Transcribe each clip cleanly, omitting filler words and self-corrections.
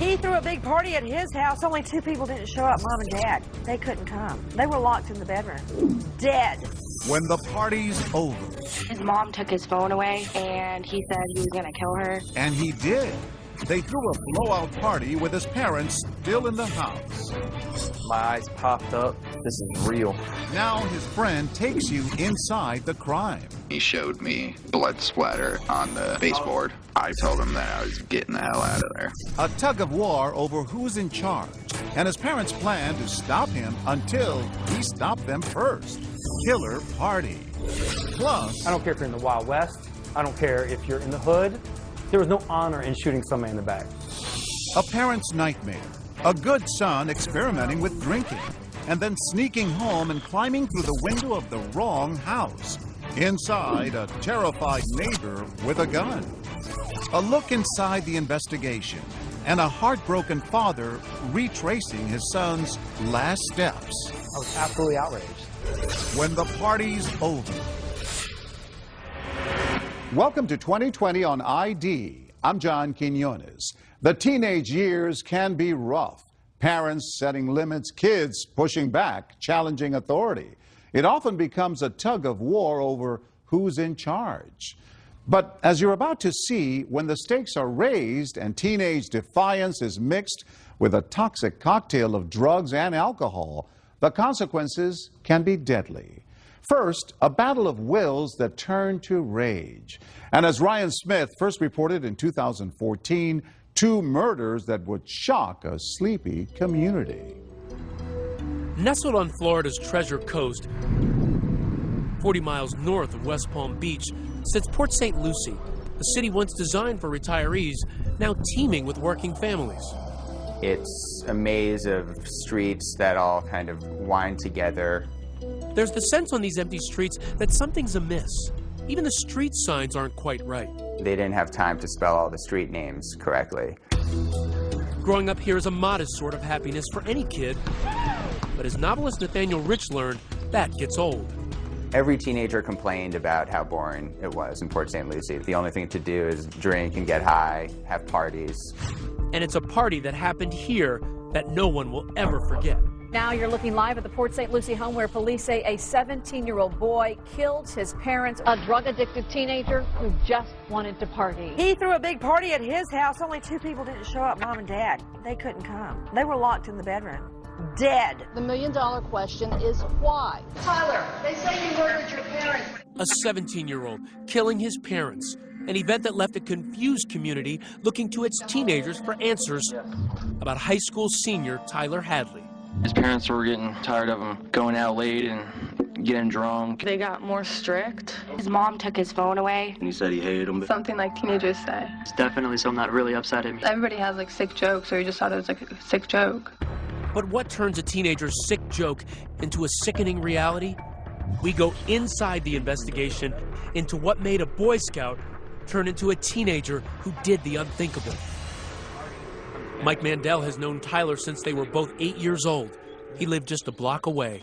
He threw a big party at his house. Only 2 people didn't show up, Mom and Dad. They couldn't come. They were locked in the bedroom. Dead. When the party's over. His mom took his phone away, and he said he was going to kill her. And he did. They threw a blowout party with his parents still in the house. My eyes popped up. This is real. Now his friend takes you inside the crime. He showed me blood splatter on the baseboard. I told him that I was getting the hell out of there. A tug of war over who's in charge. And his parents plan to stop him until he stopped them first. Killer party. Plus, I don't care if you're in the Wild West. I don't care if you're in the hood. There was no honor in shooting somebody in the back. a parent's nightmare. A good son experimenting with drinking, and then sneaking home and climbing through the window of the wrong house. Inside, a terrified neighbor with a gun. A look inside the investigation, and a heartbroken father retracing his son's last steps. I was absolutely outraged. When the party's over. Welcome to 2020 on ID. I'm John Quinones. The teenage years can be rough. Parents setting limits, kids pushing back, challenging authority. It often becomes a tug of war over who's in charge. But as you're about to see, when the stakes are raised and teenage defiance is mixed with a toxic cocktail of drugs and alcohol, the consequences can be deadly. First, a battle of wills that turn to rage. And as Ryan Smith first reported in 2014, 2 murders that would shock a sleepy community. Nestled on Florida's Treasure Coast, 40 miles north of West Palm Beach, sits Port St. Lucie, a city once designed for retirees, now teeming with working families. It's a maze of streets that all kind of wind together. There's the sense on these empty streets that something's amiss. Even the street signs aren't quite right. They didn't have time to spell all the street names correctly. Growing up here is a modest sort of happiness for any kid, but as novelist Nathaniel Rich learned, that gets old. Every teenager complained about how boring it was in Port St. Lucie. The only thing to do is drink and get high, have parties. And it's a party that happened here that no one will ever forget. Now you're looking live at the Port St. Lucie home where police say a 17-year-old boy killed his parents, a drug-addicted teenager who just wanted to party. He threw a big party at his house. Only 2 people didn't show up, Mom and Dad. They couldn't come. They were locked in the bedroom. Dead. The million-dollar question is why? Tyler, they say you murdered your parents. A 17-year-old killing his parents, an event that left a confused community looking to its teenagers for answers about high school senior Tyler Hadley. His parents were getting tired of him going out late and getting drunk. They got more strict. His mom took his phone away. He said he hated him. Something like teenagers say. It's definitely something that really upset him. Everybody has like sick jokes, or you just thought it was like a sick joke. But what turns a teenager's sick joke into a sickening reality? We go inside the investigation into what made a Boy Scout turn into a teenager who did the unthinkable. Mike Mandel has known Tyler since they were both 8 years old. He lived just a block away.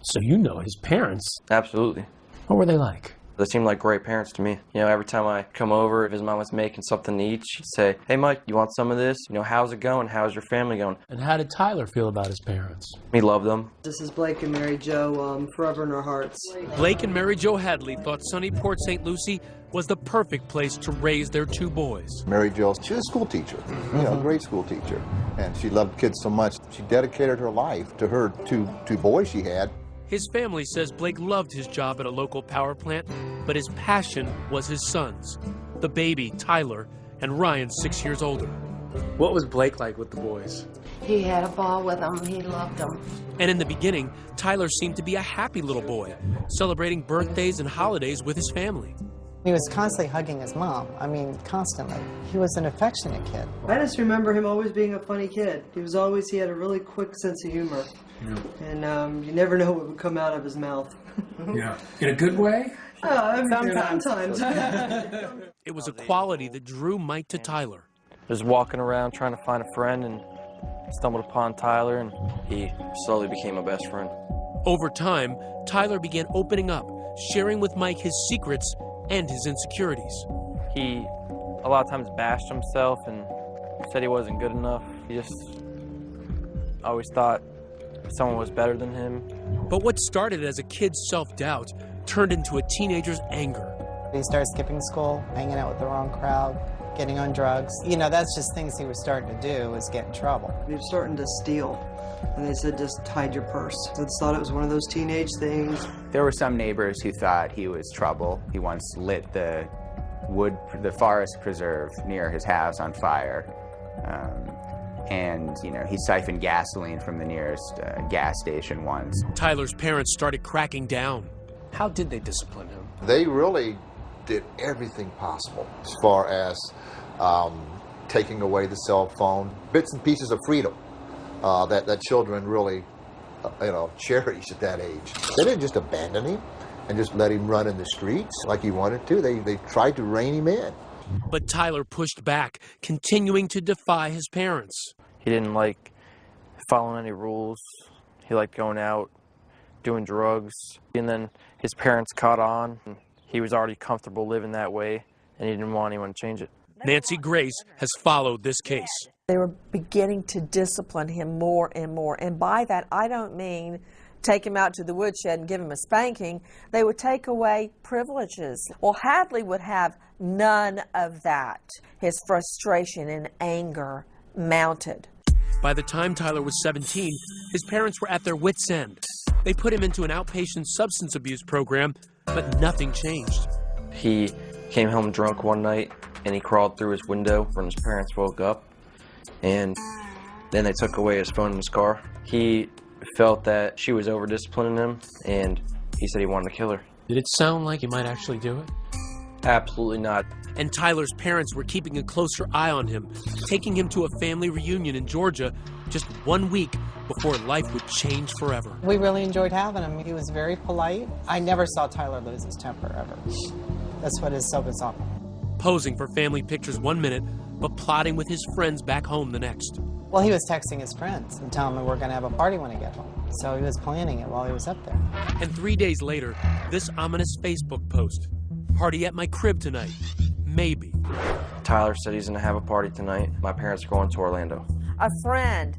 So you know his parents. Absolutely. What were they like? They seemed like great parents to me. You know, every time I come over, if his mom was making something to eat, she'd say, "Hey, Mike, you want some of this? You know, how's it going? How's your family going?" And how did Tyler feel about his parents? He loved them. This is Blake and Mary Jo, forever in our hearts. Blake and Mary Jo Hadley thought sunny Port St. Lucie was the perfect place to raise their 2 boys. Mary Jo, she was a school teacher, you know, a great school teacher. And she loved kids so much. She dedicated her life to her two boys she had. His family says Blake loved his job at a local power plant, but his passion was his sons, the baby, Tyler, and Ryan, 6 years older. What was Blake like with the boys? He had a ball with them. He loved them. And in the beginning, Tyler seemed to be a happy little boy, celebrating birthdays and holidays with his family. He was constantly hugging his mom. I mean, constantly. He was an affectionate kid. I just remember him always being a funny kid. He had a really quick sense of humor. Yeah. And you never know what would come out of his mouth. Yeah. In a good way? Sometimes. It was a quality that drew Mike to Tyler. Just walking around trying to find a friend and stumbled upon Tyler, and he slowly became a best friend. Over time, Tyler began opening up, sharing with Mike his secrets and his insecurities. He a lot of times bashed himself and Said he wasn't good enough. He just always thought someone was better than him. But what started as a kid's self-doubt turned into a teenager's anger. He started skipping school, hanging out with the wrong crowd, getting on drugs. You know, that's just things he was starting to do, was get in trouble. He was starting to steal. And they said, just hide your purse. So they thought it was one of those teenage things. There were some neighbors who thought he was trouble. He once lit the forest preserve near his house on fire. And, you know, he siphoned gasoline from the nearest gas station once. Tyler's parents started cracking down. How did they discipline him? They really did everything possible as far as taking away the cell phone, bits and pieces of freedom that children really, cherish at that age. They didn't just abandon him and just let him run in the streets like he wanted to. They tried to rein him in. But Tyler pushed back, continuing to defy his parents. He didn't like following any rules. He liked going out, doing drugs. And then his parents caught on. He was already comfortable living that way, and he didn't want anyone to change it. Nancy Grace has followed this case. They were beginning to discipline him more and more. And by that, I don't mean take him out to the woodshed and give him a spanking. They would take away privileges. Well, Hadley would have none of that. His frustration and anger mounted. By the time Tyler was 17, his parents were at their wits' end. They put him into an outpatient substance abuse program, but nothing changed. He came home drunk one night, and he crawled through his window when his parents woke up, and then they took away his phone in his car. He felt that she was over-disciplining him, and he said he wanted to kill her. Did it sound like he might actually do it? Absolutely not. And Tyler's parents were keeping a closer eye on him, taking him to a family reunion in Georgia just 1 week before life would change forever. We really enjoyed having him. He was very polite. I never saw Tyler lose his temper, ever. That's what is so bizarre. Posing for family pictures 1 minute, but plotting with his friends back home the next. Well, he was texting his friends and telling them we're going to have a party when I get home. So he was planning it while he was up there. And 3 days later, this ominous Facebook post. Party at my crib tonight. Maybe. Tyler said he's going to have a party tonight. My parents are going to Orlando. A friend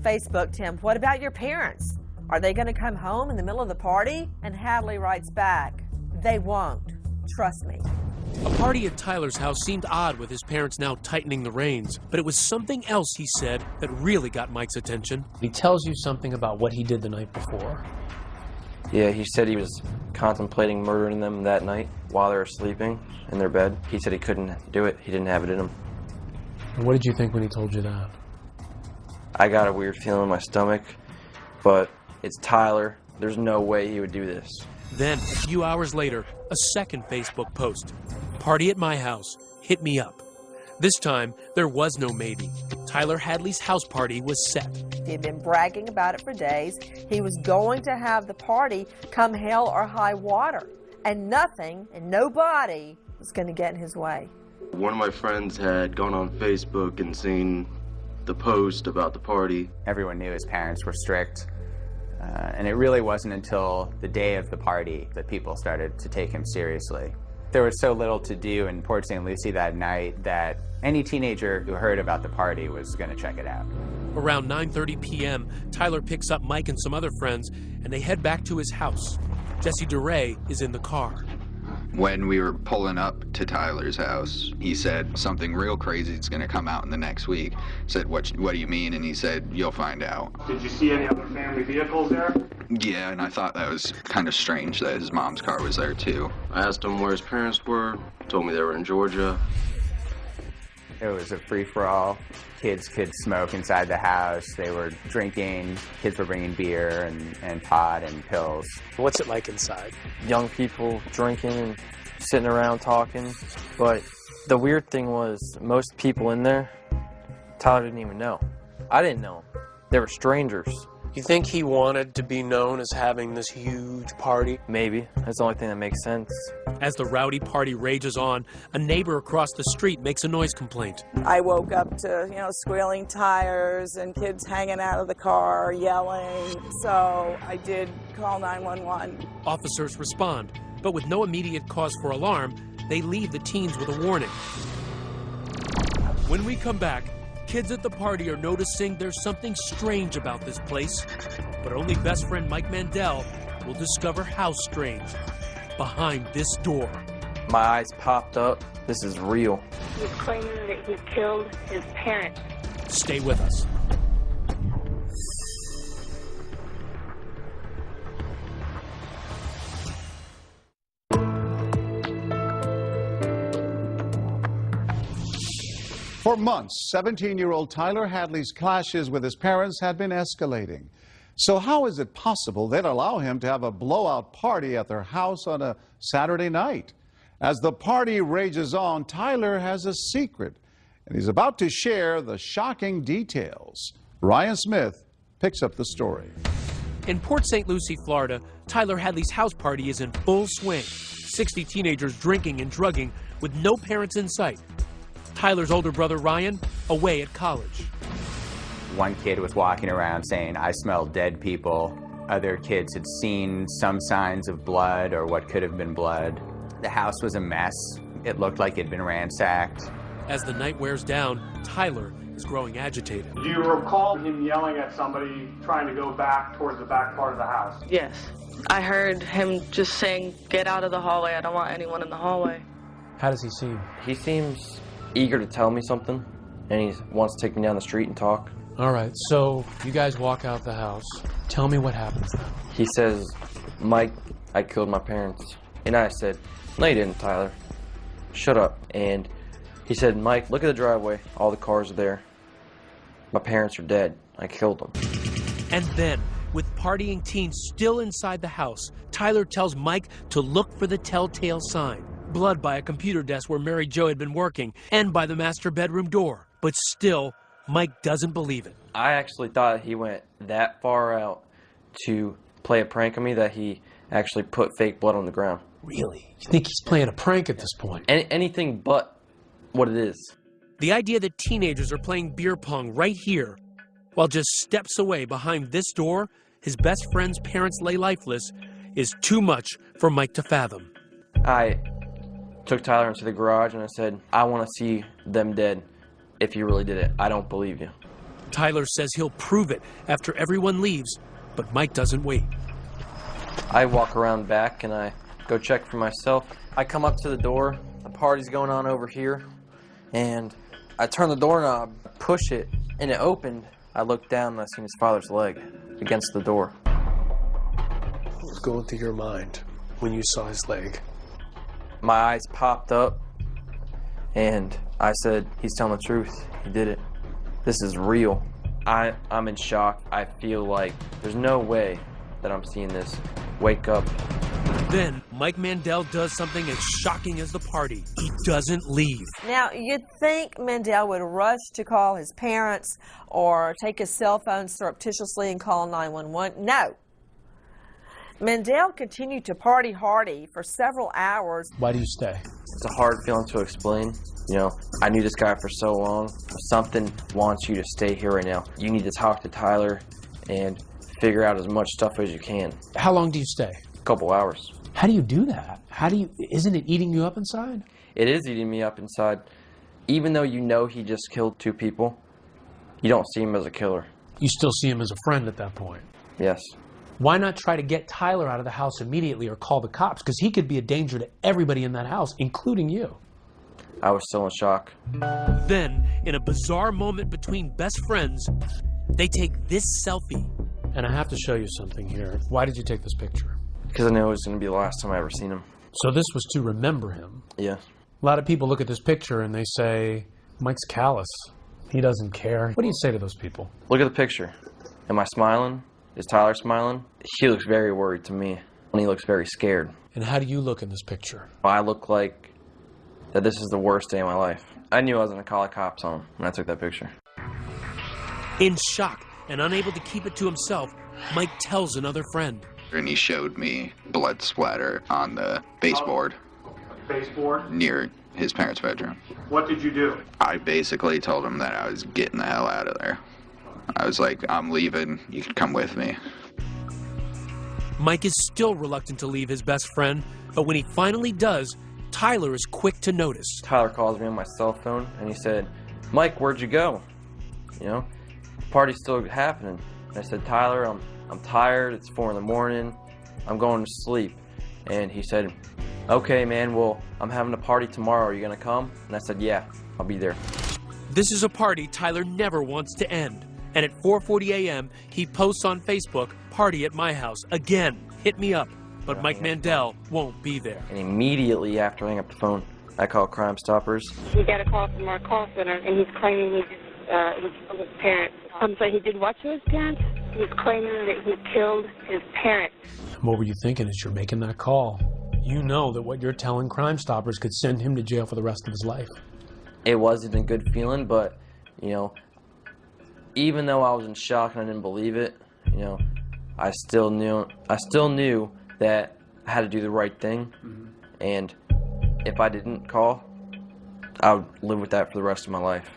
Facebooked him, what about your parents? Are they going to come home in the middle of the party? And Hadley writes back, they won't. Trust me. A party at Tyler's house seemed odd with his parents now tightening the reins, but it was something else he said that really got Mike's attention. He tells you something about what he did the night before. Yeah, he said he was contemplating murdering them that night while they were sleeping in their bed. He said he couldn't do it. He didn't have it in him. And what did you think when he told you that? I got a weird feeling in my stomach, but it's Tyler. There's no way he would do this. Then, a few hours later, a second Facebook post. Party at my house. Hit me up. This time, there was no maybe. Tyler Hadley's house party was set. He had been bragging about it for days. He was going to have the party come hell or high water. And nothing and nobody was going to get in his way. One of my friends had gone on Facebook and seen the post about the party. Everyone knew his parents were strict. And it really wasn't until the day of the party that people started to take him seriously. There was so little to do in Port St. Lucie that night that any teenager who heard about the party was going to check it out. Around 9:30 p.m., Tyler picks up Mike and some other friends, and they head back to his house. Jesse DeRay is in the car. When we were pulling up to Tyler's house, he said something real crazy is going to come out in the next week. I said, what do you mean? And he said, you'll find out. Did you see any other family vehicles there? Yeah, and I thought that was kind of strange that his mom's car was there too. I asked him where his parents were, told me they were in Georgia. It was a free-for-all. Kids could smoke inside the house. They were drinking. Kids were bringing beer and pot and pills. What's it like inside? Young people drinking and sitting around talking. But the weird thing was, most people in there, Tyler didn't even know. I didn't know. They were strangers. You think he wanted to be known as having this huge party? Maybe. That's the only thing that makes sense. As the rowdy party rages on, a neighbor across the street makes a noise complaint. I woke up to, squealing tires and kids hanging out of the car, yelling. So I did call 911. Officers respond, but with no immediate cause for alarm, they leave the teens with a warning. When we come back, kids at the party are noticing there's something strange about this place, but only best friend Mike Mandel will discover how strange behind this door. My eyes popped up. This is real. He's claiming that he killed his parents. Stay with us. For months, 17-year-old Tyler Hadley's clashes with his parents had been escalating. So how is it possible they'd allow him to have a blowout party at their house on a Saturday night? As the party rages on, Tyler has a secret, and he's about to share the shocking details. Ryan Smith picks up the story. In Port St. Lucie, Florida, Tyler Hadley's house party is in full swing. 60 teenagers drinking and drugging with no parents in sight. Tyler's older brother, Ryan, away at college. One kid was walking around saying, "I smell dead people." Other kids had seen some signs of blood or what could have been blood. The house was a mess. It looked like it had been ransacked. As the night wears down, Tyler is growing agitated. Do you recall him yelling at somebody trying to go back towards the back part of the house? Yes. I heard him just saying, "Get out of the hallway. I don't want anyone in the hallway." How does he seem? He seems eager to tell me something, and he wants to take me down the street and talk. All right, so you guys walk out the house. Tell me what happens now. He says, "Mike, I killed my parents." And I said, "No, you didn't, Tyler. Shut up." And he said, "Mike, look at the driveway. All the cars are there. My parents are dead. I killed them." And then, with partying teens still inside the house, Tyler tells Mike to look for the telltale sign. Blood by a computer desk where Mary Jo had been working, and by the master bedroom door. But still, Mike doesn't believe it. I actually thought he went that far out to play a prank on me that he actually put fake blood on the ground. Really? You think he's playing a prank at this point? Anything but what it is. The idea that teenagers are playing beer pong right here, while just steps away behind this door, his best friend's parents lay lifeless, is too much for Mike to fathom. I took Tyler into the garage and I said, "I want to see them dead. If you really did it, I don't believe you." Tyler says he'll prove it after everyone leaves, but Mike doesn't wait. I walk around back and I go check for myself. I come up to the door, the party's going on over here, and I turn the doorknob, push it, and it opened. I looked down and I seen his father's leg against the door. What was going through your mind when you saw his leg? My eyes popped up, and I said, "He's telling the truth. He did it. This is real." I'm in shock. I feel like there's no way that I'm seeing this. Wake up. Then Mike Mandel does something as shocking as the party. He doesn't leave. Now, you'd think Mandel would rush to call his parents or take his cell phone surreptitiously and call 911. No. Mandel continued to party hardy for several hours. Why do you stay? It's a hard feeling to explain. You know, I knew this guy for so long. Something wants you to stay here right now. You need to talk to Tyler and figure out as much stuff as you can. How long do you stay? A couple hours. How do you do that? Isn't it eating you up inside? It is eating me up inside. Even though you know he just killed 2 people, you don't see him as a killer. You still see him as a friend at that point? Yes. Why not try to get Tyler out of the house immediately or call the cops? Because he could be a danger to everybody in that house, including you. I was still in shock. Then, in a bizarre moment between best friends, they take this selfie. And I have to show you something here. Why did you take this picture? Because I knew it was going to be the last time I ever seen him. So this was to remember him? Yeah. A lot of people look at this picture and they say, Mike's callous. He doesn't care. What do you say to those people? Look at the picture. Am I smiling? Is Tyler smiling? He looks very worried to me. And he looks very scared. And how do you look in this picture? I look like that this is the worst day of my life. I knew I was going to call the cops on him when I took that picture. In shock and unable to keep it to himself, Mike tells another friend. And he showed me blood splatter on the baseboard. Baseboard? Near his parents' bedroom. What did you do? I basically told him that I was getting the hell out of there. I was like, "I'm leaving. You can come with me." Mike is still reluctant to leave his best friend, but when he finally does, Tyler is quick to notice. Tyler calls me on my cell phone and he said, Mike, where'd you go? You know, party's still happening. And I said, Tyler, I'm tired. It's 4 in the morning. I'm going to sleep. And he said, okay, man, well, I'm having a party tomorrow. Are you going to come? And I said, yeah, I'll be there. This is a party Tyler never wants to end. And at 4:40 a.m., he posts on Facebook, party at my house. Again, hit me up. But Mike Mandel won't be there. And immediately after I hang up the phone, I call Crime Stoppers. He got a call from our call center, and he's claiming he killed his parents. I'm sorry, he did what to his parents? He's claiming that he killed his parents. What were you thinking as you're making that call? You know that what you're telling Crime Stoppers could send him to jail for the rest of his life. It wasn't a good feeling, but, you know, even though I was in shock and I didn't believe it, you know, I still knew that I had to do the right thing. And if I didn't call, I would live with that for the rest of my life.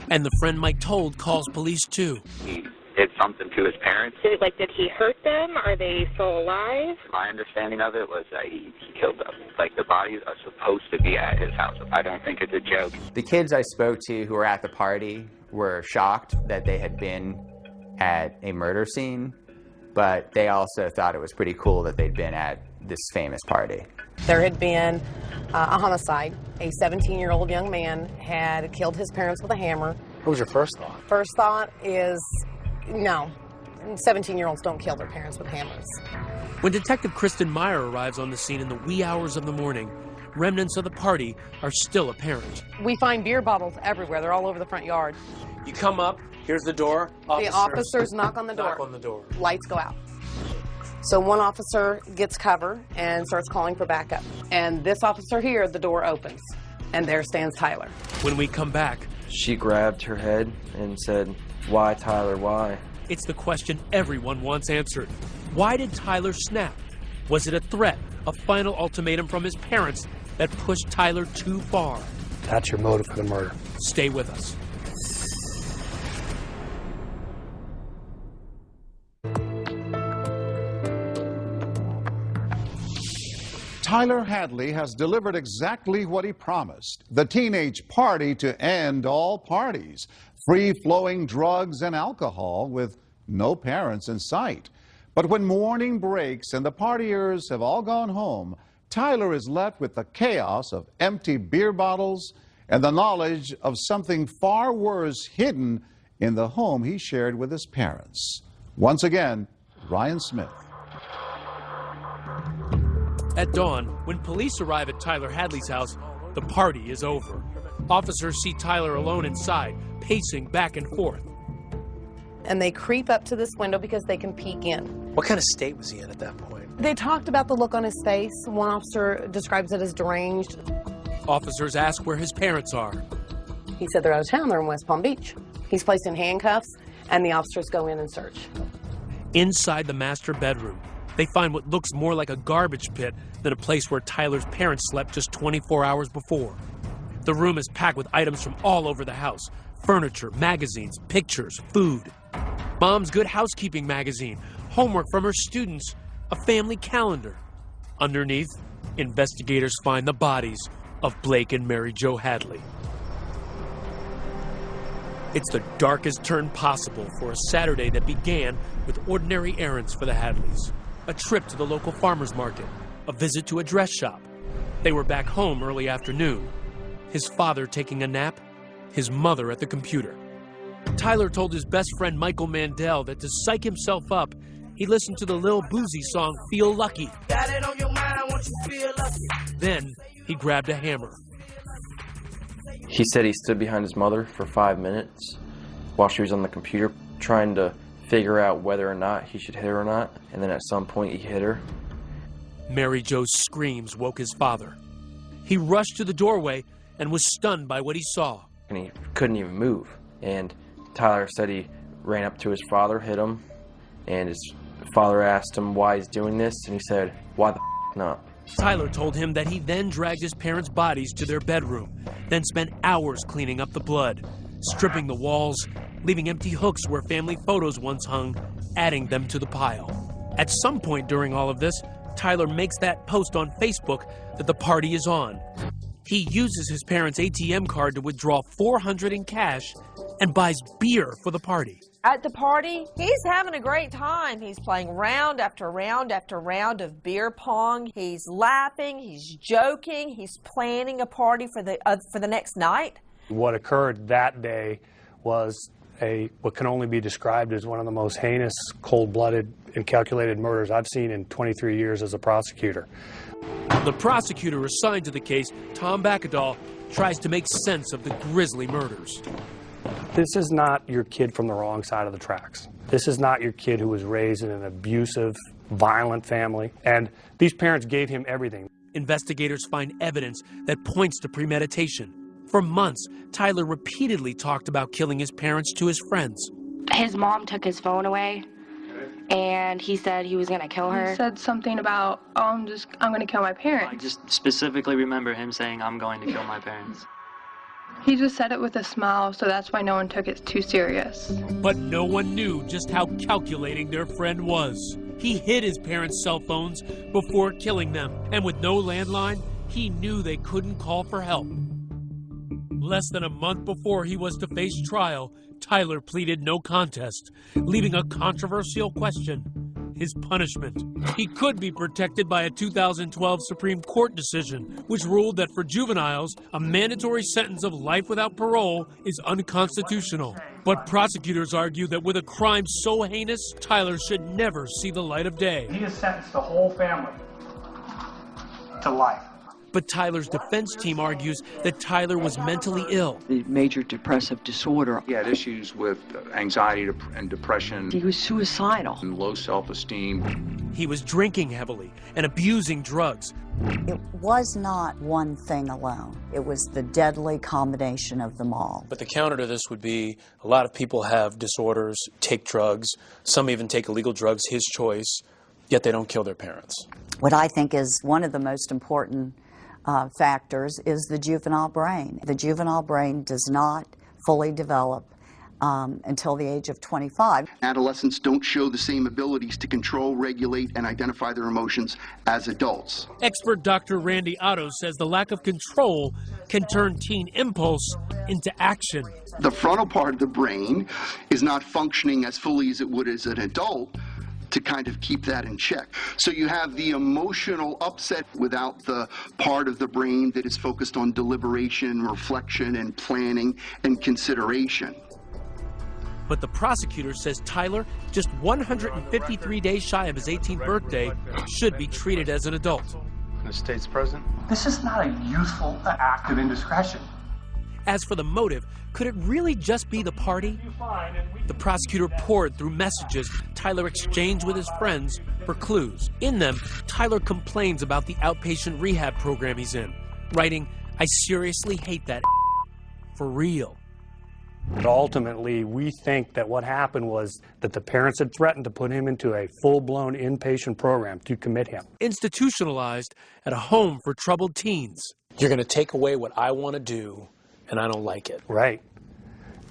And the friend Mike told calls police too. He did something to his parents. Did he hurt them? Are they still alive? My understanding of it was that he killed them. Like, the bodies are supposed to be at his house. I don't think it's a joke. The kids I spoke to who were at the party were shocked that they had been at a murder scene, but they also thought it was pretty cool that they'd been at this famous party. There had been a homicide. A 17-year-old young man had killed his parents with a hammer. What was your first thought? First thought is, no, 17-year-olds don't kill their parents with hammers. When Detective Kristen Meyer arrives on the scene in the wee hours of the morning, remnants of the party are still apparent. We find beer bottles everywhere. They're all over the front yard. You come up, here's the door. The officers knock on the door. Knock on the door. Lights go out. So one officer gets cover and starts calling for backup. And this officer here, the door opens. And there stands Tyler. When we come back, she grabbed her head and said, why, Tyler, why? It's the question everyone wants answered. Why did Tyler snap? Was it a threat, a final ultimatum from his parents that pushed Tyler too far? That's your motive for the murder. Stay with us. Tyler Hadley has delivered exactly what he promised, the teenage party to end all parties, free-flowing drugs and alcohol with no parents in sight. But when morning breaks and the partiers have all gone home, Tyler is left with the chaos of empty beer bottles and the knowledge of something far worse hidden in the home he shared with his parents. Once again, Ryan Smith. At dawn, when police arrive at Tyler Hadley's house, the party is over. Officers see Tyler alone inside, pacing back and forth. And they creep up to this window because they can peek in. What kind of state was he in at that point? They talked about the look on his face. One officer describes it as deranged. Officers ask where his parents are. He said they're out of town, they're in West Palm Beach. He's placed in handcuffs, and the officers go in and search. Inside the master bedroom, they find what looks more like a garbage pit than a place where Tyler's parents slept just 24 hours before. The room is packed with items from all over the house: furniture, magazines, pictures, food. Mom's Good Housekeeping magazine, homework from her students, a family calendar. Underneath, investigators find the bodies of Blake and Mary Jo Hadley. It's the darkest turn possible for a Saturday that began with ordinary errands for the Hadleys. A trip to the local farmer's market, a visit to a dress shop. They were back home early afternoon. His father taking a nap, his mother at the computer. Tyler told his best friend Michael Mandel that to psych himself up, he listened to the Lil Boozy song Feel Lucky. Got it on your mind, won't you feel lucky? Then he grabbed a hammer. He said he stood behind his mother for 5 minutes while she was on the computer trying to figure out whether or not he should hit her or not, and then at some point he hit her. Mary Jo's screams woke his father. He rushed to the doorway and was stunned by what he saw. And he couldn't even move. And Tyler said he ran up to his father, hit him, and his father asked him why he's doing this, and he said, why the not? Tyler told him that he then dragged his parents' bodies to their bedroom, then spent hours cleaning up the blood, stripping the walls, leaving empty hooks where family photos once hung, adding them to the pile. At some point during all of this, Tyler makes that post on Facebook that the party is on. He uses his parents' ATM card to withdraw $400 in cash and buys beer for the party. At the party, he's having a great time. He's playing round after round after round of beer pong. He's laughing, he's joking, he's planning a party for the next night. What occurred that day was what can only be described as one of the most heinous, cold-blooded, and calculated murders I've seen in 23 years as a prosecutor. The prosecutor assigned to the case, Tom Bakadal, tries to make sense of the grisly murders. This is not your kid from the wrong side of the tracks. This is not your kid who was raised in an abusive, violent family. And these parents gave him everything. Investigators find evidence that points to premeditation. For months, Tyler repeatedly talked about killing his parents to his friends. His mom took his phone away, and he said he was going to kill her. He said something about, I'm going to kill my parents. I just specifically remember him saying, I'm going to kill my parents. He just said it with a smile, so that's why no one took it too serious. But no one knew just how calculating their friend was. He hid his parents' cell phones before killing them, and with no landline, he knew they couldn't call for help. Less than a month before he was to face trial, Tyler pleaded no contest, leaving a controversial question: his punishment. He could be protected by a 2012 Supreme Court decision, which ruled that for juveniles, a mandatory sentence of life without parole is unconstitutional. But prosecutors argue that with a crime so heinous, Tyler should never see the light of day. He has sentenced the whole family to life. But Tyler's defense team argues that Tyler was mentally ill. The major depressive disorder. He had issues with anxiety and depression. He was suicidal. And low self-esteem. He was drinking heavily and abusing drugs. It was not one thing alone. It was the deadly combination of them all. But the counter to this would be a lot of people have disorders, take drugs, some even take illegal drugs, his choice, yet they don't kill their parents. What I think is one of the most important factors is the juvenile brain. The juvenile brain does not fully develop until the age of 25. Adolescents don't show the same abilities to control, regulate, and identify their emotions as adults. Expert Dr. Randy Otto says the lack of control can turn teen impulse into action. The frontal part of the brain is not functioning as fully as it would as an adult to kind of keep that in check. So you have the emotional upset without the part of the brain that is focused on deliberation, reflection, and planning and consideration. But the prosecutor says Tyler, just 153 days shy of his 18th birthday, should be treated as an adult. The state's president? This is not a youthful act of indiscretion. As for the motive, could it really just be the party? The prosecutor poured through messages Tyler exchanged with his friends for clues. In them, Tyler complains about the outpatient rehab program he's in, writing, "I seriously hate that for real." But ultimately, we think that what happened was that the parents had threatened to put him into a full-blown inpatient program to commit him. Institutionalized at a home for troubled teens. You're going to take away what I want to do, and I don't like it. Right.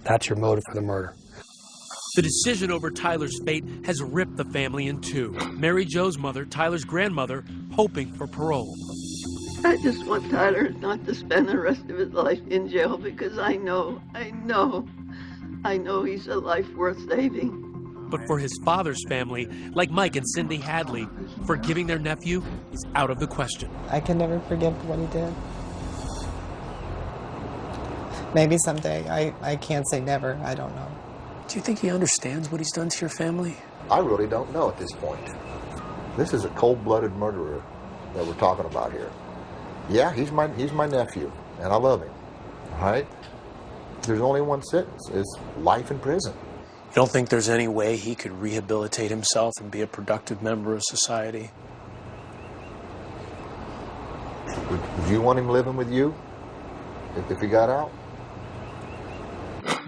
That's your motive for the murder. The decision over Tyler's fate has ripped the family in two. Mary Jo's mother, Tyler's grandmother, hoping for parole. I just want Tyler not to spend the rest of his life in jail because I know he's a life worth saving. But for his father's family, like Mike and Cindy Hadley, forgiving their nephew is out of the question. I can never forgive what he did. Maybe someday. I can't say never. I don't know. Do you think he understands what he's done to your family? I really don't know at this point. This is a cold-blooded murderer that we're talking about here. Yeah, he's my nephew, and I love him. All right? There's only one sentence. It's life in prison. You don't think there's any way he could rehabilitate himself and be a productive member of society? Would you want him living with you if he got out?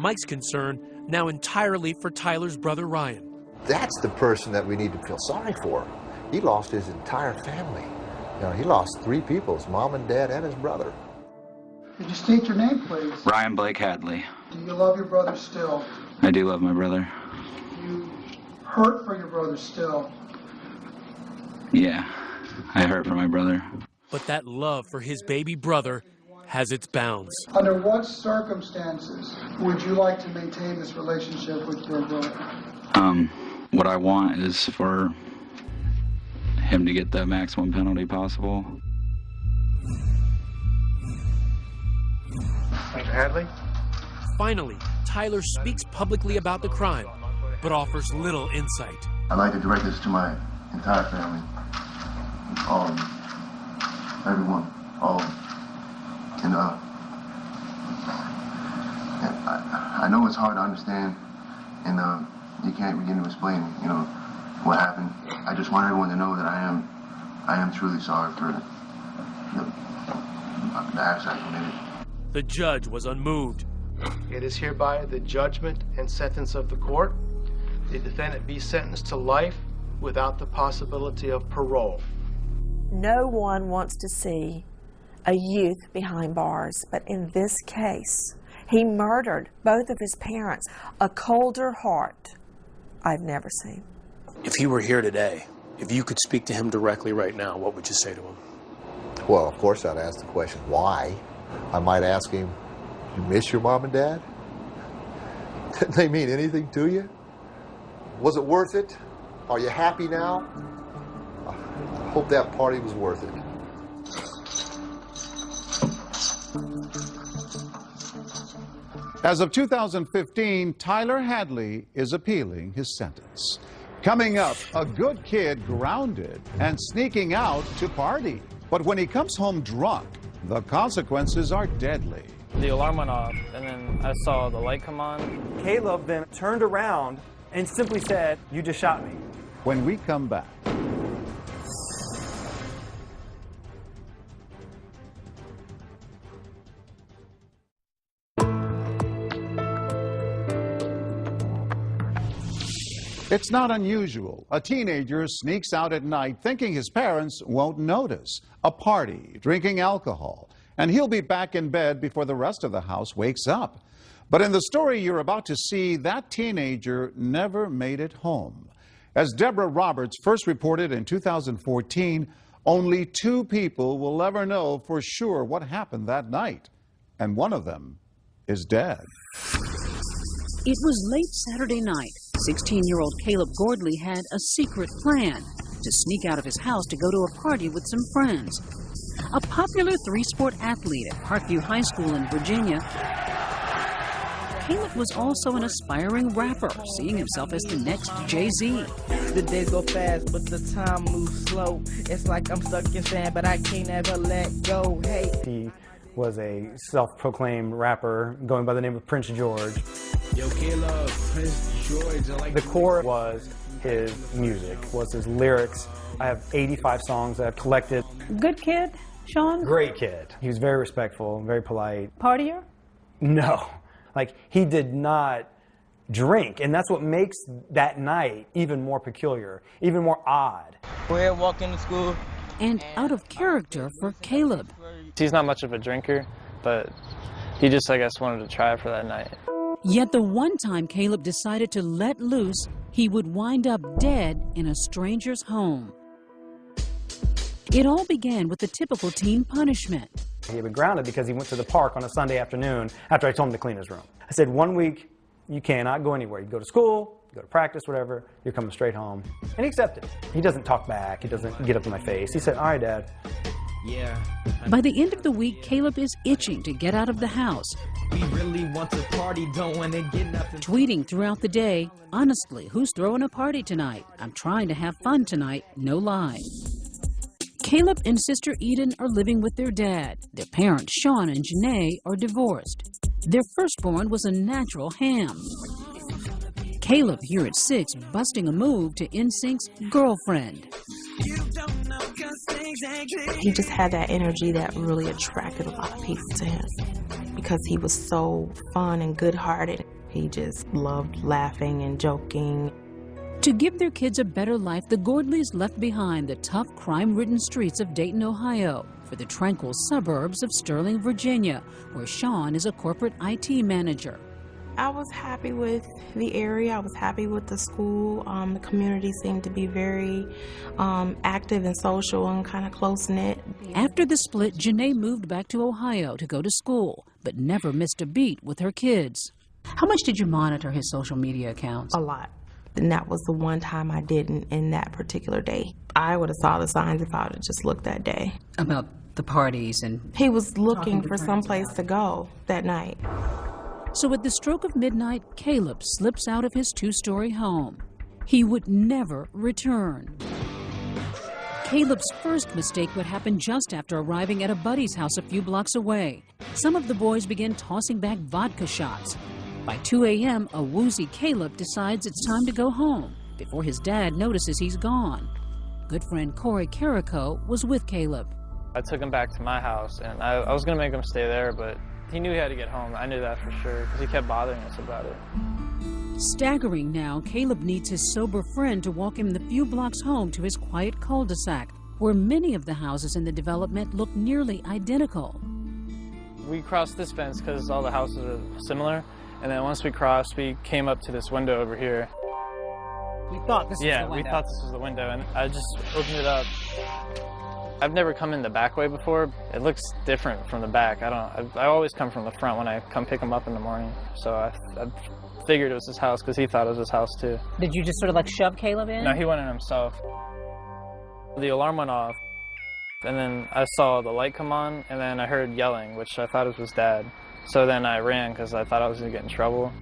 Mike's concern now entirely for Tyler's brother Ryan. That's the person that we need to feel sorry for. He lost his entire family. You know, he lost 3 people, his mom and dad and his brother. Could you state your name, please? Ryan Blake Hadley. Do you love your brother still? I do love my brother. Do you hurt for your brother still? Yeah, I hurt for my brother. But that love for his baby brother has its bounds. Under what circumstances would you like to maintain this relationship with your brother? What I want is for him to get the maximum penalty possible. Dr. Hadley? Finally, Tyler speaks publicly about the crime, but offers little insight. I'd like to direct this to my entire family, all of them, everyone, all of them. And I know it's hard to understand, and you can't begin to explain, what happened. I just want everyone to know that I am truly sorry for the acts I committed. The judge was unmoved. It is hereby the judgment and sentence of the court. The defendant be sentenced to life without the possibility of parole. No one wants to see a youth behind bars, but in this case, he murdered both of his parents. A colder heart I've never seen. If he were here today, if you could speak to him directly right now, what would you say to him? Well, of course I'd ask the question, why? I might ask him, you miss your mom and dad? Didn't they mean anything to you? Was it worth it? Are you happy now? I hope that party was worth it. As of 2015, Tyler Hadley is appealing his sentence. Coming up, a good kid grounded and sneaking out to party. But when he comes home drunk, the consequences are deadly. The alarm went off, and then I saw the light come on. Caleb then turned around and simply said, "You just shot me." When we come back. It's not unusual. A teenager sneaks out at night thinking his parents won't notice. A party, drinking alcohol, and he'll be back in bed before the rest of the house wakes up. But in the story you're about to see, that teenager never made it home. As Deborah Roberts first reported in 2014, only 2 people will ever know for sure what happened that night. And one of them is dead. It was late Saturday night. 16-year-old Caleb Gordley had a secret plan to sneak out of his house to go to a party with some friends. A popular 3-sport athlete at Parkview High School in Virginia, Caleb was also an aspiring rapper, seeing himself as the next Jay-Z. The days go fast, but the time moves slow. It's like I'm stuck in sand, but I can't ever let go. Hey. He was a self-proclaimed rapper going by the name of Prince George. Yo, Caleb, Prince George. The core was his music, was his lyrics. I have 85 songs that I've collected. Good kid, Sean? Great kid. He was very respectful, very polite. Partier? No. Like, he did not drink, and that's what makes that night even more peculiar, even more odd. We're walking to school. And out of character for Caleb. He's not much of a drinker, but he just, I guess, wanted to try for that night. Yet the one time Caleb decided to let loose, he would wind up dead in a stranger's home. It all began with the typical teen punishment. He had been grounded because he went to the park on a Sunday afternoon after I told him to clean his room. I said, 1 week, you cannot go anywhere. You go to school, you go to practice, whatever, you're coming straight home. And he accepted. He doesn't talk back. He doesn't get up in my face. He said, all right, Dad. Yeah. By the end of the week, Caleb is itching to get out of the house. We really want to party, don't want to get nothing. Tweeting throughout the day, honestly, who's throwing a party tonight? I'm trying to have fun tonight, no lie. Caleb and sister Eden are living with their dad. Their parents, Sean and Janae, are divorced. Their firstborn was a natural ham. Caleb, here at 6, busting a move to NSYNC's Girlfriend. He just had that energy that really attracted a lot of people to him because he was so fun and good-hearted. He just loved laughing and joking. To give their kids a better life, the Gordleys left behind the tough, crime-ridden streets of Dayton, Ohio, for the tranquil suburbs of Sterling, Virginia, where Sean is a corporate IT manager. I was happy with the area. I was happy with the school. The community seemed to be very active and social and kind of close-knit. After the split, Janae moved back to Ohio to go to school, but never missed a beat with her kids. How much did you monitor his social media accounts? A lot. And that was the one time I didn't in that particular day. I would have saw the signs if I would have just looked that day. About the parties and... He was looking for someplace to go that night. So at the stroke of midnight, Caleb slips out of his two-story home. He would never return. Caleb's first mistake would happen just after arriving at a buddy's house a few blocks away. Some of the boys begin tossing back vodka shots. By 2 a.m., a woozy Caleb decides it's time to go home before his dad notices he's gone. Good friend Corey Carrico was with Caleb. I took him back to my house, and I was going to make him stay there, but he knew he had to get home. I knew that for sure, because he kept bothering us about it. Staggering now, Caleb needs his sober friend to walk him the few blocks home to his quiet cul-de-sac, where many of the houses in the development look nearly identical. We crossed this fence because all the houses are similar, and then once we crossed, we came up to this window over here. We thought this was the window. Yeah, we thought this was the window, and I just opened it up. I've never come in the back way before. It looks different from the back. I always come from the front when I come pick him up in the morning. So I figured it was his house because he thought it was his house too. Did you just sort of like shove Caleb in? No, he went in himself. The alarm went off, and then I saw the light come on, and then I heard yelling, which I thought it was Dad. So then I ran because I thought I was going to get in trouble.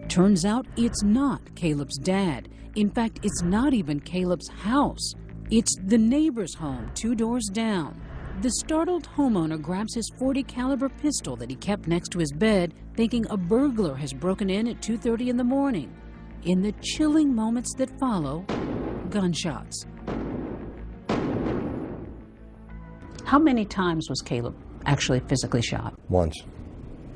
Turns out it's not Caleb's dad. In fact, it's not even Caleb's house. It's the neighbor's home 2 doors down. The startled homeowner grabs his .40 caliber pistol that he kept next to his bed, thinking a burglar has broken in at 2:30 in the morning. In the chilling moments that follow, gunshots. How many times was Caleb actually physically shot? Once.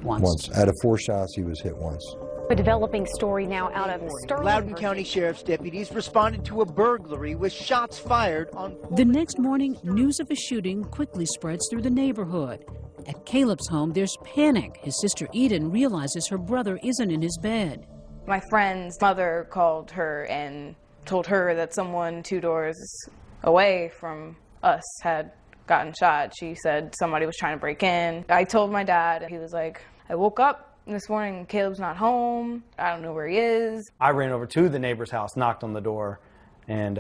Once. Out of 4 shots, he was hit once. A developing story now out of Sterling. Loudoun County Sheriff's deputies responded to a burglary with shots fired on... The next morning, news of a shooting quickly spreads through the neighborhood. At Caleb's home, there's panic. His sister Eden realizes her brother isn't in his bed. My friend's mother called her and told her that someone 2 doors away from us had gotten shot. She said somebody was trying to break in. I told my dad, and he was like, I woke up this morning, Caleb's not home. I don't know where he is. I ran over to the neighbor's house, knocked on the door, and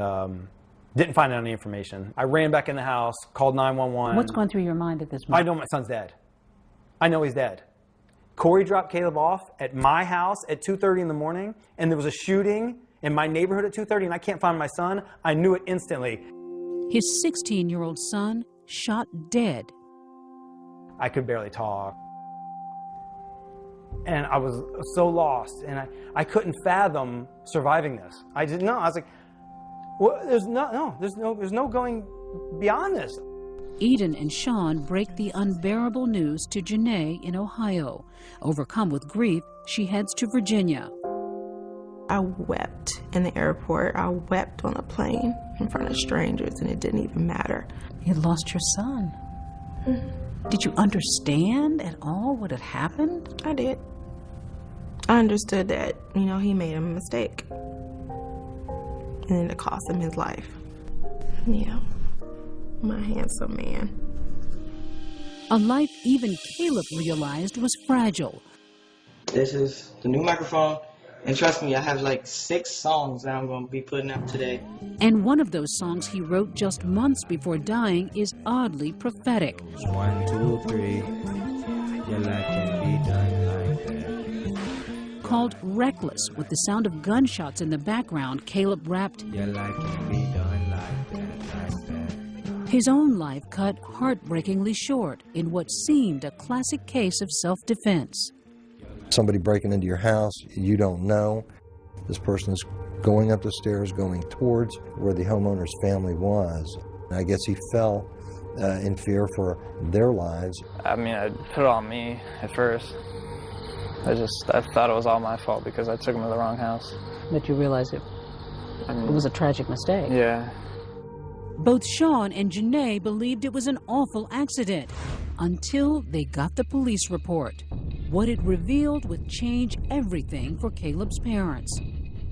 didn't find out any information. I ran back in the house, called 911. What's going through your mind at this moment? I know my son's dead. I know he's dead. Corey dropped Caleb off at my house at 2:30 in the morning, and there was a shooting in my neighborhood at 2:30, and I can't find my son. I knew it instantly. His 16-year-old son shot dead. I could barely talk. And I was so lost, and I couldn't fathom surviving this. I didn't know. I was like, well, there's no going beyond this. Eden and Sean break the unbearable news to Janae in Ohio. Overcome with grief, she heads to Virginia. I wept in the airport. I wept on a plane in front of strangers, and it didn't even matter. You lost your son. Did you understand at all what had happened? I did. I understood that, he made a mistake. And then it cost him his life. Yeah. My handsome man. A life even Caleb realized was fragile. This is the new microphone. And trust me, I have like 6 songs that I'm going to be putting out today. And one of those songs he wrote just months before dying is oddly prophetic. 1, 2, 3. Your life can be done like that. Called Reckless, with the sound of gunshots in the background, Caleb rapped, Your life can be done like that. His own life cut heartbreakingly short in what seemed a classic case of self-defense. Somebody breaking into your house, you don't know. This person is going up the stairs, going towards where the homeowner's family was. I guess he fell in fear for their lives. I mean, I put it on me at first. I thought it was all my fault because I took him to the wrong house. But you realized it was a tragic mistake. Yeah. Both Sean and Janae believed it was an awful accident until they got the police report. What it revealed would change everything for Caleb's parents.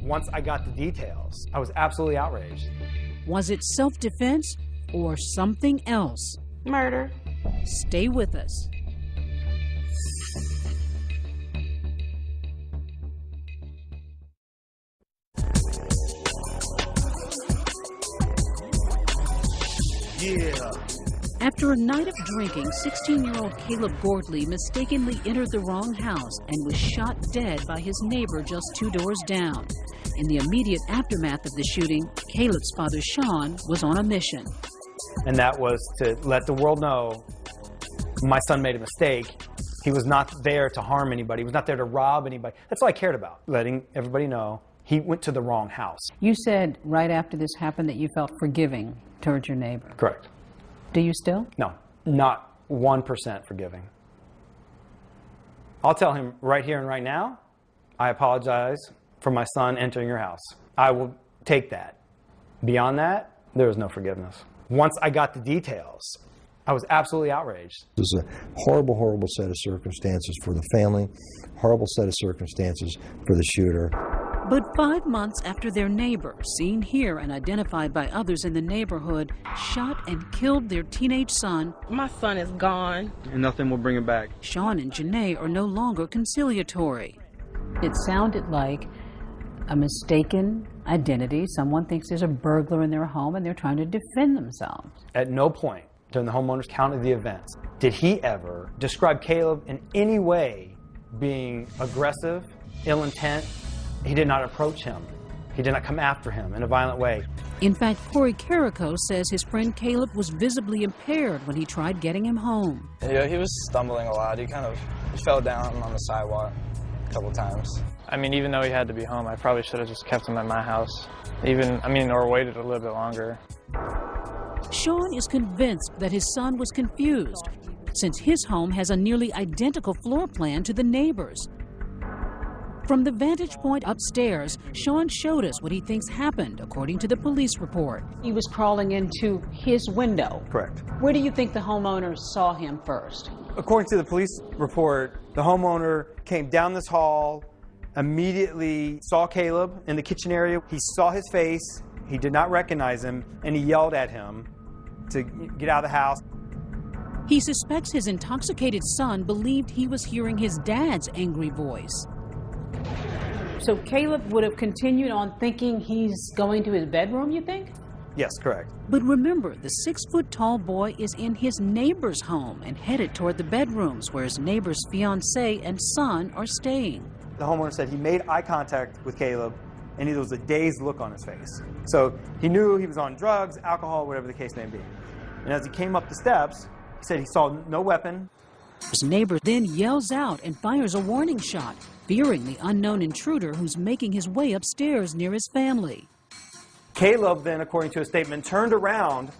Once I got the details, I was absolutely outraged. Was it self-defense or something else? Murder. Stay with us. Yeah. After a night of drinking, 16-year-old Caleb Gordley mistakenly entered the wrong house and was shot dead by his neighbor just 2 doors down. In the immediate aftermath of the shooting, Caleb's father, Sean, was on a mission. And that was to let the world know my son made a mistake. He was not there to harm anybody. He was not there to rob anybody. That's all I cared about, letting everybody know he went to the wrong house. You said right after this happened that you felt forgiving towards your neighbor. Correct. Do you still? No, not 1% forgiving. I'll tell him right here and right now, I apologize for my son entering your house. I will take that. Beyond that, there is no forgiveness. Once I got the details, I was absolutely outraged. This is a horrible, horrible set of circumstances for the family, horrible set of circumstances for the shooter. But 5 months after their neighbor, seen here and identified by others in the neighborhood, shot and killed their teenage son, my son is gone. And nothing will bring him back. Sean and Janae are no longer conciliatory. It sounded like a mistaken identity. Someone thinks there's a burglar in their home and they're trying to defend themselves. At no point during the homeowner's count of the events did he ever describe Caleb in any way being aggressive, ill intent. He did not approach him. He did not come after him in a violent way. In fact, Corey Carrico says his friend Caleb was visibly impaired when he tried getting him home. Yeah, he was stumbling a lot. He fell down on the sidewalk a couple times. I mean, even though he had to be home, I probably should have just kept him at my house. Or waited a little bit longer. Sean is convinced that his son was confused, since his home has a nearly identical floor plan to the neighbor's. From the vantage point upstairs, Sean showed us what he thinks happened, according to the police report. He was crawling into his window. Correct. Where do you think the homeowners saw him first? According to the police report, the homeowner came down this hall, immediately saw Caleb in the kitchen area. He saw his face, he did not recognize him, and he yelled at him to get out of the house. He suspects his intoxicated son believed he was hearing his dad's angry voice. So Caleb would have continued on thinking he's going to his bedroom, you think? Yes, correct. But remember, the 6-foot-tall boy is in his neighbor's home and headed toward the bedrooms where his neighbor's fiancée and son are staying. The homeowner said he made eye contact with Caleb and there was a dazed look on his face. So he knew he was on drugs, alcohol, whatever the case may be. And as he came up the steps, he said he saw no weapon. His neighbor then yells out and fires a warning shot, fearing the unknown intruder who's making his way upstairs near his family. Caleb then, according to his statement, turned around,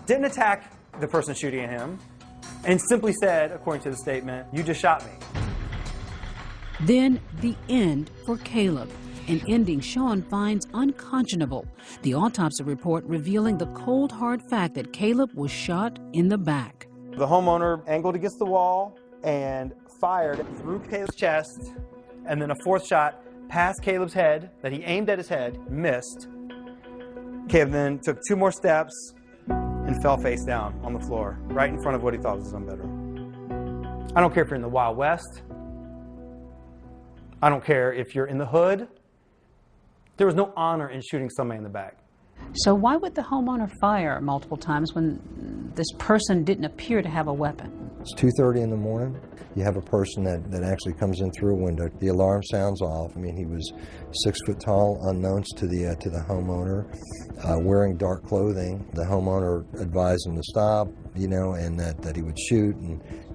didn't attack the person shooting at him, and simply said, according to the statement, "You just shot me." Then the end for Caleb, an ending Sean finds unconscionable. The autopsy report revealing the cold, hard fact that Caleb was shot in the back. The homeowner angled against the wall and fired through Caleb's chest, and then a fourth shot past Caleb's head that he aimed at his head, missed. Caleb then took 2 more steps and fell face down on the floor, right in front of what he thought was his own bedroom. I don't care if you're in the Wild West. I don't care if you're in the hood. There was no honor in shooting somebody in the back. So why would the homeowner fire multiple times when this person didn't appear to have a weapon? It's 2:30 in the morning. You have a person that actually comes in through a window. The alarm sounds off. I mean, he was 6 foot tall, unknowns to the homeowner, wearing dark clothing. The homeowner advised him to stop, and that he would shoot,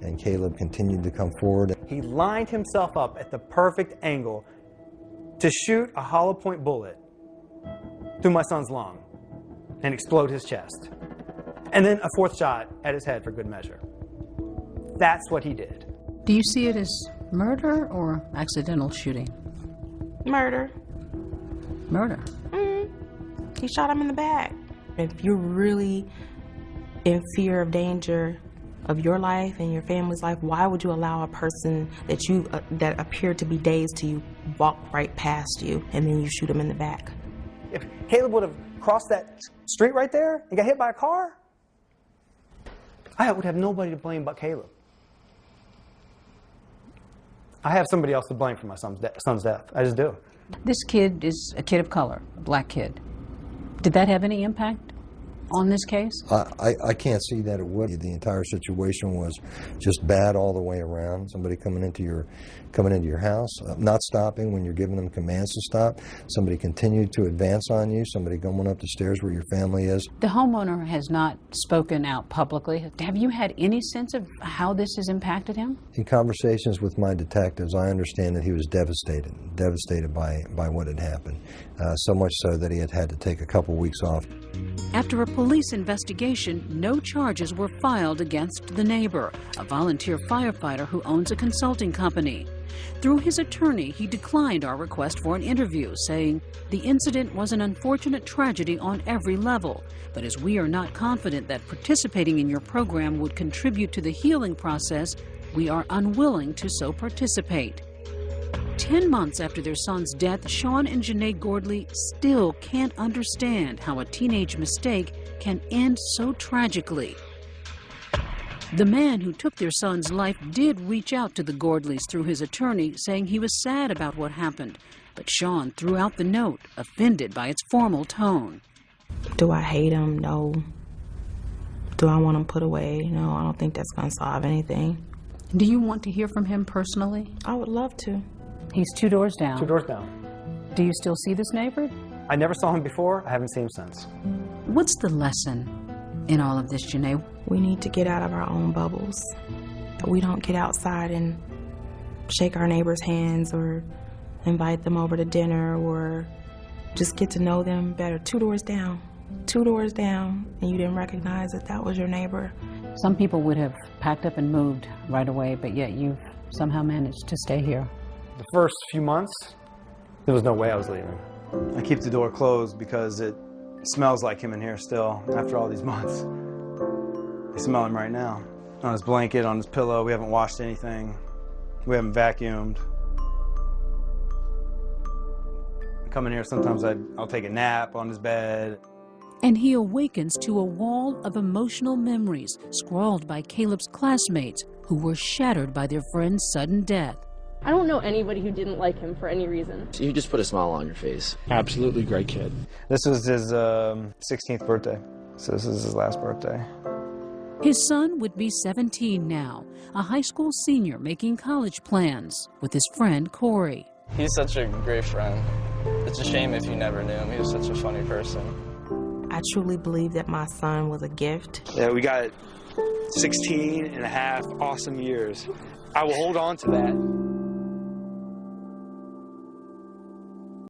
and Caleb continued to come forward. He lined himself up at the perfect angle to shoot a hollow point bullet through my son's lung and explode his chest. And then a fourth shot at his head for good measure. That's what he did. Do you see it as murder or accidental shooting? Murder. Murder? He shot him in the back. If you're really in fear of danger, of your life and your family's life, why would you allow a person that that appeared to be dazed to you walk right past you and then you shoot him in the back? If Caleb would have crossed that street right there and got hit by a car, I would have nobody to blame but Caleb. I have somebody else to blame for my son's death. I just do. This kid is a kid of color, a black kid. Did that have any impact on this case? I can't see that it would. The entire situation was just bad all the way around. Somebody coming into your house, not stopping when you're giving them commands to stop. Somebody continued to advance on you. Somebody going up the stairs where your family is. The homeowner has not spoken out publicly. Have you had any sense of how this has impacted him? In conversations with my detectives, I understand that he was devastated by what had happened. So much so that he had to take a couple weeks off. After a police investigation, no charges were filed against the neighbor, a volunteer firefighter who owns a consulting company. Through his attorney, he declined our request for an interview, saying the incident was an unfortunate tragedy on every level, but as we are not confident that participating in your program would contribute to the healing process, we are unwilling to so participate. 10 months after their son's death, Sean and Janae Gordley still can't understand how a teenage mistake can end so tragically. The man who took their son's life did reach out to the Gordleys through his attorney, saying he was sad about what happened, but Sean threw out the note, offended by its formal tone. Do I hate him? No. Do I want him put away? No, I don't think that's going to solve anything. Do you want to hear from him personally? I would love to. He's 2 doors down. 2 doors down. Do you still see this neighbor? I never saw him before. I haven't seen him since. What's the lesson in all of this, Janae? We need to get out of our own bubbles. We don't get outside and shake our neighbors' hands or invite them over to dinner or just get to know them better. 2 doors down. 2 doors down, and you didn't recognize that that was your neighbor. Some people would have packed up and moved right away, but yet you've somehow managed to stay here. The first few months, there was no way I was leaving. I keep the door closed because it smells like him in here still after all these months. I smell him right now. On his blanket, on his pillow, we haven't washed anything. We haven't vacuumed. I come in here, sometimes I'll take a nap on his bed. And he awakens to a wall of emotional memories scrawled by Caleb's classmates who were shattered by their friend's sudden death. I don't know anybody who didn't like him for any reason. So you just put a smile on your face. Absolutely great kid. This was his 16th birthday, so this is his last birthday. His son would be 17 now, a high school senior making college plans with his friend Corey. He's such a great friend. It's a shame if you never knew him. He was such a funny person. I truly believe that my son was a gift. Yeah, we got 16 and a half awesome years. I will hold on to that.